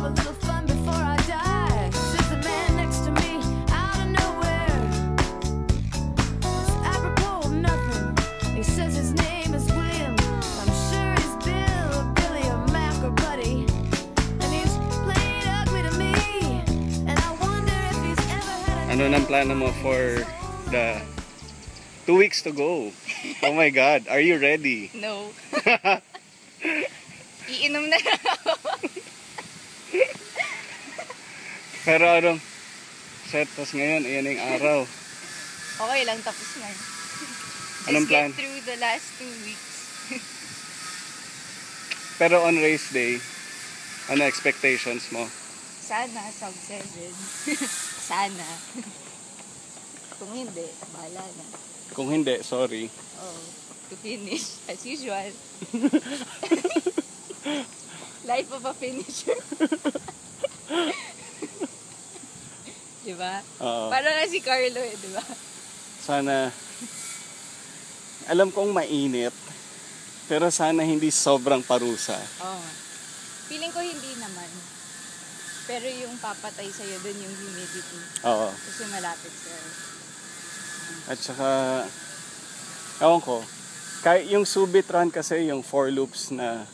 have a little fun before I die. Says the man next to me out of nowhere. It's apropos of nothing. He says his name is William. I'm sure he's Bill or Billy or Mac or Buddy. And he's played ugly to me. And I wonder if he's ever had a... Ano nang plano mo for the 2 weeks to go? Oh my God, are you ready? No. Iinom na lang ako. Pero ano, set, tas ngayon, ayan yung araw. Okay lang, tapos na. Anong Just plan? get through the last 2 weeks. Pero on race day, ano expectations mo? Sana, sub 7. Sana. Kung hindi, bahala na. Kung hindi, sorry. Oh, to finish, as usual. Life of a finisher. Diba? Oo. Parang nga si Carlo eh, diba? Sana, alam kong mainit, pero sana hindi sobrang parusa. Oo. Feeling ko hindi naman. Pero yung papatay sa'yo dun yung humidity. Oo. Kasi malapit sa'yo. At saka, ewan ko, kahit yung Subic run kasi, yung 4 loops na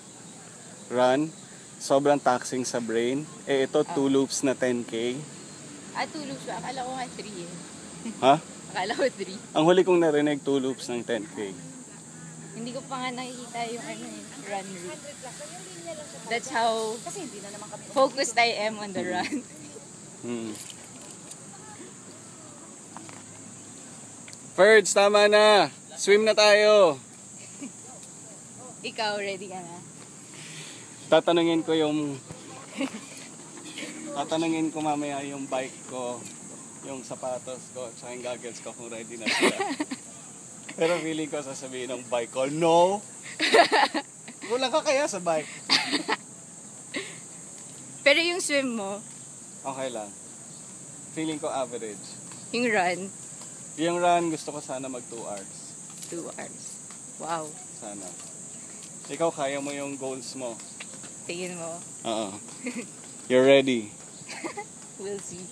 run, sobrang taxing sa brain. Eh ito, 2 loops na 10K. Tulog siya. Akala ko nga 3 eh. Ha? Akala ko 3. Ang huli kong narinig, 2 loops ng 10K. Hindi ko pa nga nakikita yung ano eh, run route. That's how focused I am on the run. Ferds, tama na! Swim na tayo! Ikaw, ready ka na? Tatanungin ko mamaya yung bike ko, yung sapatos ko, at yung goggles ko kung ready na sila. Pero feeling ko sasabihin ng bike ko, no! Kulang ka kaya sa bike? Pero yung swim mo, Okay lang. Feeling ko average. yung run, Yung run, gusto ko sana mag 2 hours. 2 hours. Wow. Sana. Ikaw, kaya mo yung goals mo. Tingin mo. Oo. You're ready. We'll see.